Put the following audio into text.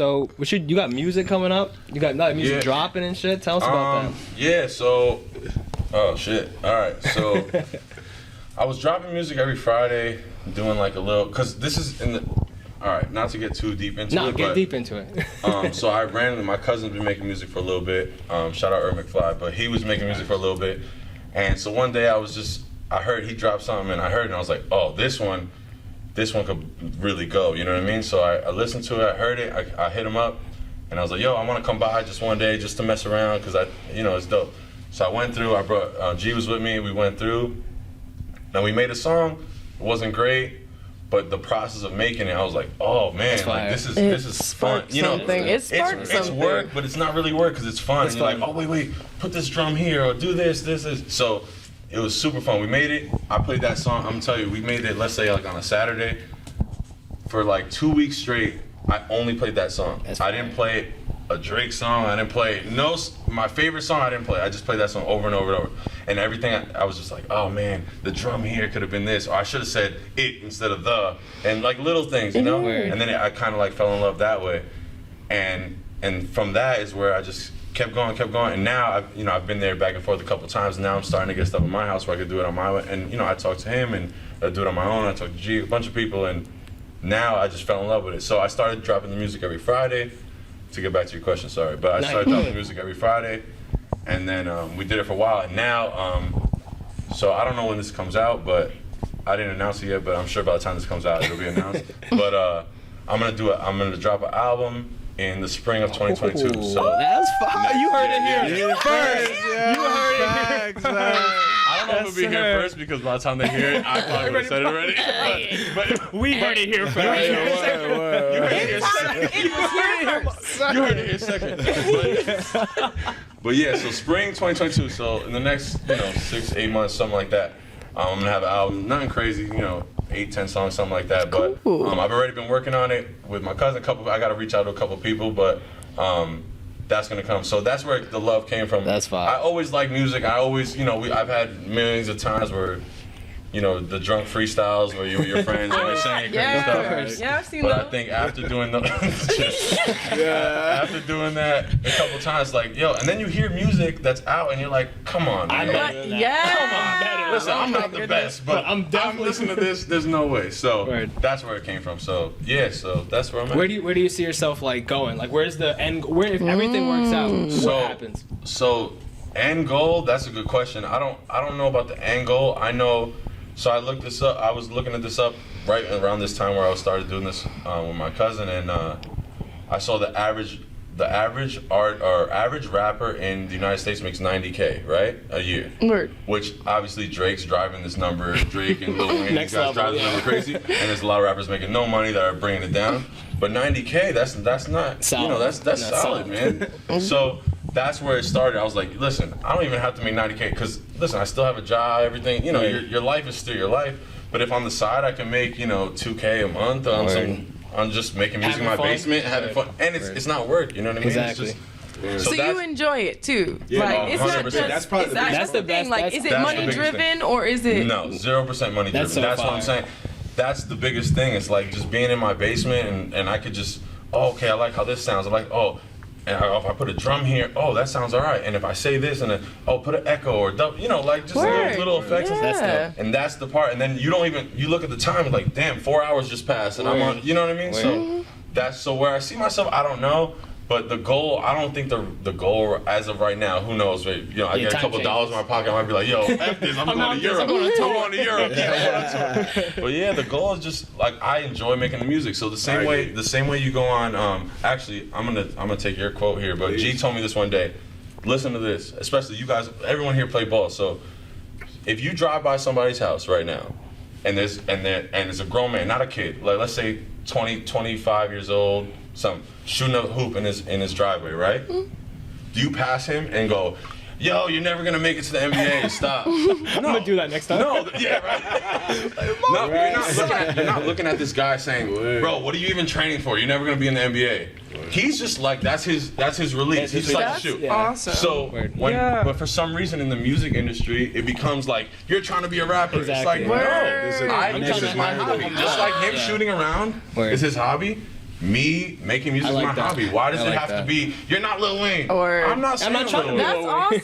So, you got music coming up? You got music dropping and shit? Tell us about that. Yeah, so, oh shit. All right, so I was dropping music every Friday, doing like a little, cause this is in the, all right, not to get too deep into it. Get deep into it. So I randomly, my cousin's been making music for a little bit. Shout out McFly, but he was making music for a little bit. And so one day I heard he dropped something and I heard it and I was like, oh, this one could really go, you know what I mean? So I listened to it, I heard it, I hit him up and I was like, yo, I want to come by just one day just to mess around because it's dope. So I went through, I brought, G was with me, we went through, and we made a song. It wasn't great. But the process of making it, I was like, oh man, like this is fun. You know, it's work, but it's not really work because it's fun. And you're like, oh wait, put this drum here or do this. So it was super fun. We made it. I played that song. I'm gonna tell you, we made it. Let's say like on a Saturday. For like 2 weeks straight, I only played that song. I didn't play a Drake song. I didn't play my favorite song. I didn't play. I just played that song over and over and over. And everything, I was just like, oh man, the drum here could have been this, or I should have said it instead of the, and like little things, you know. And then I kind of like fell in love that way, and from that is where I just kept going, and now I've been there back and forth a couple times. And now I'm starting to get stuff in my house where I could do it on my way, and I talked to him and I do it on my own. I talked to G, a bunch of people, and now I just fell in love with it. So I started dropping the music every Friday. To get back to your question, sorry, but I started dropping music every Friday. And then we did it for a while, and now, so I don't know when this comes out, but I didn't announce it yet, but I'm sure by the time this comes out, it'll be announced. But I'm gonna drop an album in the spring of 2022. So that's fine. You heard it here first. Yeah, you heard it here first. I don't know if it'll be here first because by the time they hear it, I probably would have said it already. But we heard it here first. You heard it here second. But yeah, so spring 2022. So in the next 6-8 months, something like that, I'm gonna have an album. Nothing crazy, 8-10 songs, something like that. But I've already been working on it with my cousin. I got to reach out to a couple people, but that's gonna come. So that's where the love came from. That's fine. I always like music. I always, I've had millions of times where, the drunk freestyles where you with your friends and they're saying crazy stuff. Yeah, I've seen but those. I think after doing after doing that a couple times, like, yo, and then you hear music that's out and you're like, come on, man. Yeah. Come on. Listen, I'm not the best, but I'm listening to this. There's no way. So that's where it came from. So yeah, so that's where I'm at. Where do you see yourself like going? Like, where's the end? Where if everything works out, what happens? So end goal. That's a good question. I don't know about the end goal. I know. So I looked this up. I was looking at this up right around this time where I started doing this with my cousin, and I saw the average rapper in the United States makes $90K, right, a year. Word. Which obviously Drake's driving this number. Drake and Lil Wayne, these guys drive this number crazy, and there's a lot of rappers making no money that are bringing it down. But $90K, that's not solid. That's solid, man. So that's where it started. I was like, listen, I don't even have to make $90K because, listen, I still have a job, everything. Your life is still your life. But if on the side I can make, $2K a month on just making music in my basement, having fun, and it's not work. You know what I mean? Exactly. It's just, so you enjoy it too. Yeah, like it's not 100%. just That's probably that's the thing. Like, is it money driven or is it? No, 0% money driven. So that's what I'm saying. That's the biggest thing. It's like just being in my basement and I could just, okay, I like how this sounds. I like, and if I put a drum here, that sounds all right. And if I say this and then, put an echo or like just little effects. Yeah. And that's the part. And then you look at the time and like, damn, 4 hours just passed and I'm on, you know what I mean? So where I see myself, I don't know. But the goal, I don't think the goal as of right now, who knows? I get a couple dollars in my pocket, I might be like, yo, F this, I'm going to Europe. I'm going to Europe. But yeah, the goal is just like I enjoy making the music. So the same way you go on. Actually, I'm gonna take your quote here. But G told me this one day. Listen to this, especially you guys. Everyone here play ball. So if you drive by somebody's house right now, and it's a grown man, not a kid. Like let's say 20, 25 years old. Shooting a hoop in his driveway, right? Mm-hmm. Do you pass him and go, yo, you're never gonna make it to the NBA, stop. I'm gonna do that next time. No, yeah, right. No, you're not looking at this guy saying, bro, what are you even training for? You're never gonna be in the NBA. He's just like, that's his release. He's just like, shoot. Awesome. So, but for some reason in the music industry, it becomes like, you're trying to be a rapper. Exactly. It's like, no, this is my hobby. Just like him shooting around is his hobby. me making music is my hobby. Why does it have to be? You're not Lil Wayne. Or I'm not saying I'm not trying to Lil be Wayne. That's awesome.